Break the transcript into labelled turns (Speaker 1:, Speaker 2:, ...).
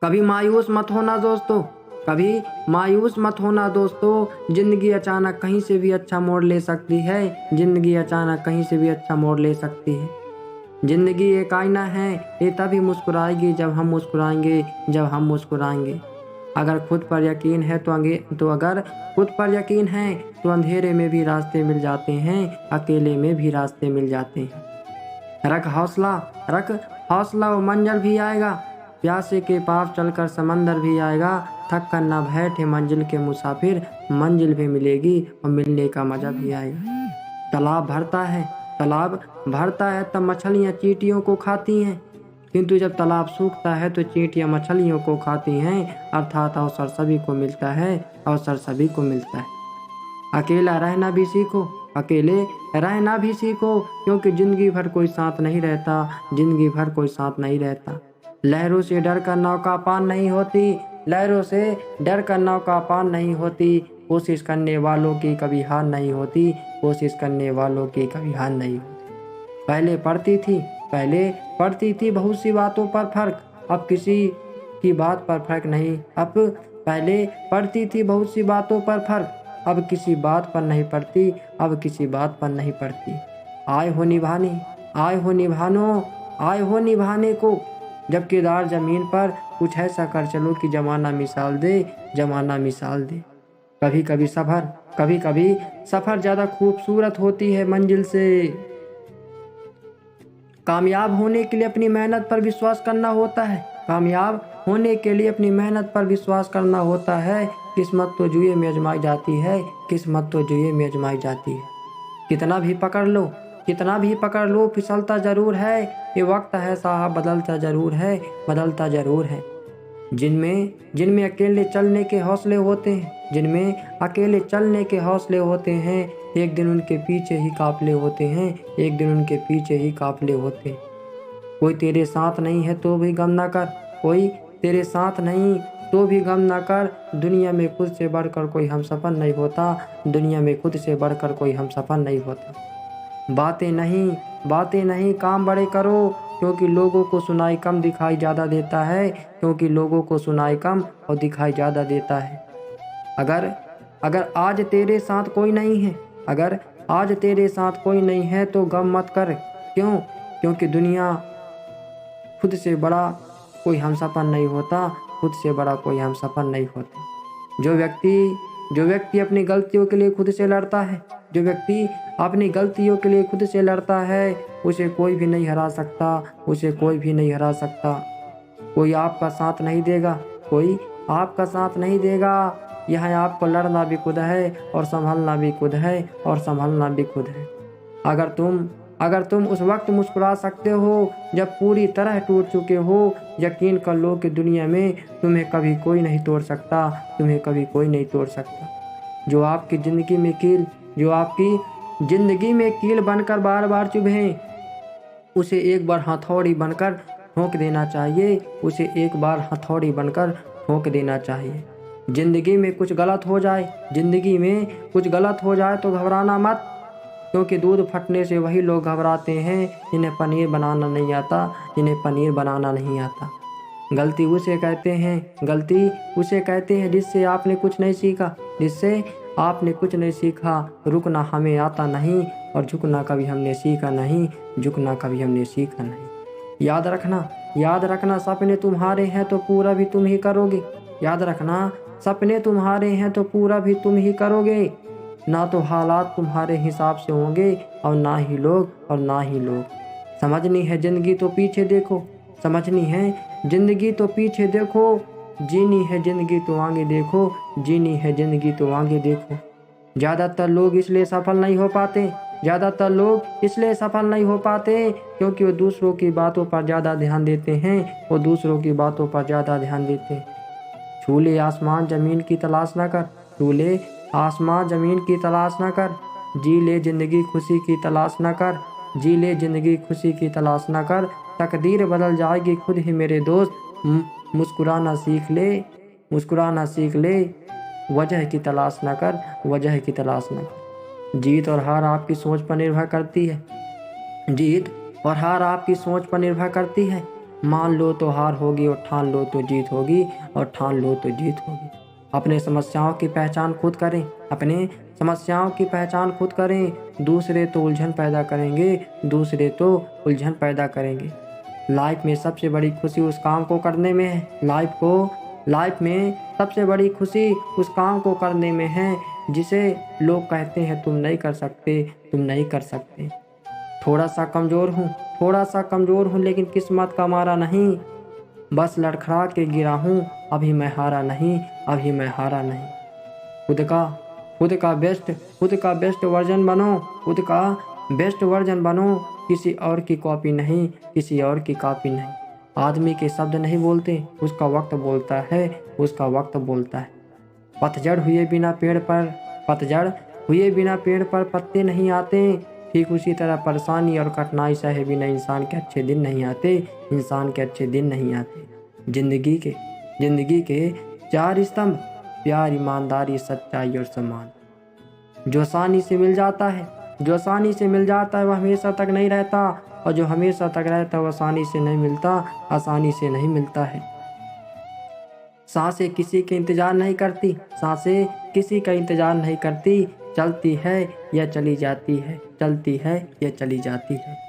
Speaker 1: कभी मायूस मत होना दोस्तों, कभी मायूस मत होना दोस्तों। जिंदगी अचानक कहीं से भी अच्छा मोड़ ले सकती है, जिंदगी अचानक कहीं से भी अच्छा मोड़ ले सकती है। जिंदगी एक आईना है, ये तभी मुस्कुराएगी जब हम मुस्कुराएंगे, जब हम मुस्कुराएंगे। अगर खुद पर यकीन है तो अगर खुद पर यकीन है तो अंधेरे में भी रास्ते मिल जाते हैं, अकेले में भी रास्ते मिल जाते हैं। रख हौसला वो मंजर भी आएगा, प्यासे के पास चलकर समंदर भी आएगा। थक कर न बैठे मंजिल के मुसाफिर, मंजिल भी मिलेगी और मिलने का मजा भी आएगा। तालाब भरता है तब मछलियाँ चींटियों को खाती हैं, किंतु जब तालाब सूखता है तो चींटियाँ मछलियों को खाती हैं। अर्थात अवसर सभी को मिलता है, अवसर सभी को मिलता है। अकेले रहना भी सीखो, क्योंकि जिंदगी भर कोई साथ नहीं रहता, जिंदगी भर कोई साथ नहीं रहता। लहरों से डर कर नौका पार नहीं होती, लहरों से डर कर नौका पार नहीं होती। कोशिश करने वालों की कभी हार नहीं होती, कोशिश करने वालों की कभी हार नहीं होती। पहले पड़ती थी बहुत सी बातों पर फर्क, अब किसी की बात पर फर्क नहीं। पहले पड़ती थी बहुत सी बातों पर फर्क, अब किसी बात पर नहीं पड़ती, अब किसी बात पर नहीं पड़ती। आए हो निभाने को जब किरदार जमीन पर, कुछ ऐसा कर चलो कि जमाना मिसाल दे। कभी कभी सफर ज्यादा खूबसूरत होती है मंजिल से। कामयाब होने के लिए अपनी मेहनत पर विश्वास करना होता है, कामयाब होने के लिए अपनी मेहनत पर विश्वास करना होता है। किस्मत तो जुए में आजमाई जाती है, किस्मत तो जुए में आजमाई जाती है। कितना भी पकड़ लो फिसलता जरूर है। ये वक्त है साहब बदलता जरूर है। जिनमें अकेले चलने के हौसले होते हैं, एक दिन उनके पीछे ही काफिले होते हैं। कोई तेरे साथ नहीं है तो भी गम ना कर, दुनिया में खुद से बढ़कर कोई हमसफर नहीं होता। बातें नहीं काम बड़े करो, क्योंकि लोगों को सुनाई कम दिखाई ज्यादा देता है। अगर आज तेरे साथ कोई नहीं है तो गम मत कर। क्योंकि दुनिया खुद से बड़ा कोई हमसफर नहीं होता। जो व्यक्ति अपनी गलतियों के लिए खुद से लड़ता है, उसे कोई भी नहीं हरा सकता। कोई आपका साथ नहीं देगा, यह आपको लड़ना भी खुद है और संभलना भी खुद है। अगर तुम उस वक्त मुस्कुरा सकते हो जब पूरी तरह टूट चुके हो, यकीन कर लो कि दुनिया में तुम्हें कभी कोई नहीं तोड़ सकता। जो आपकी जिंदगी में कील बनकर बार बार चुभे, उसे एक बार हथौड़ी बनकर ठोक देना चाहिए। जिंदगी में कुछ गलत हो जाए तो घबराना मत, क्योंकि दूध फटने से वही लोग घबराते हैं जिन्हें पनीर बनाना नहीं आता। गलती उसे कहते हैं जिससे आपने कुछ नहीं सीखा। रुकना हमें आता नहीं और झुकना कभी हमने सीखा नहीं। याद रखना सपने तुम्हारे हैं तो पूरा भी तुम ही करोगे। ना तो हालात तुम्हारे हिसाब से होंगे और ना ही लोग। समझनी है जिंदगी तो पीछे देखो, जीनी है जिंदगी तो आगे देखो। ज्यादातर लोग इसलिए सफल नहीं हो पाते क्योंकि वो दूसरों की बातों पर ज्यादा ध्यान देते हैं। छूले आसमान जमीन की तलाश न कर, जी ले जिंदगी खुशी की तलाश न कर। तकदीर बदल जाएगी खुद ही मेरे दोस्त, मुस्कुराना सीख ले, वजह की तलाश न कर। जीत और हार आपकी सोच पर निर्भर करती है। मान लो तो हार होगी और ठान लो तो जीत होगी, और ठान लो तो जीत होगी। अपने समस्याओं की पहचान खुद करें, अपने समस्याओं की पहचान खुद करें। दूसरे तो उलझन पैदा करेंगे, दूसरे तो उलझन पैदा करेंगे। लाइफ में सबसे बड़ी खुशी उस काम को करने में है। लाइफ में सबसे बड़ी खुशी उस काम को करने में है जिसे लोग कहते हैं तुम नहीं कर सकते, तुम नहीं कर सकते। थोड़ा सा कमज़ोर हूँ लेकिन किस्मत का मारा नहीं, बस लड़खड़ा के गिरा हूँ, अभी मैं हारा नहीं, अभी मैं हारा नहीं। खुद का बेस्ट वर्जन बनो, खुद का बेस्ट वर्जन बनो, किसी और की कॉपी नहीं, किसी और की कॉपी नहीं। आदमी के शब्द नहीं बोलते, उसका वक्त बोलता है, उसका वक्त बोलता है। पतझड़ हुए बिना पेड़ पर पत्ते नहीं आते। ठीक उसी तरह परेशानी और कठिनाई सहे बिना इंसान के अच्छे दिन नहीं आते, इंसान के अच्छे दिन नहीं आते। जिंदगी के 4 स्तंभ, प्यार, ईमानदारी, सच्चाई और सम्मान। जो आसानी से मिल जाता है वह हमेशा तक नहीं रहता, और जो हमेशा तक रहता है वह आसानी से नहीं मिलता है। सांसें किसी का इंतजार नहीं करती, चलती है या चली जाती है, चलती है या चली जाती है।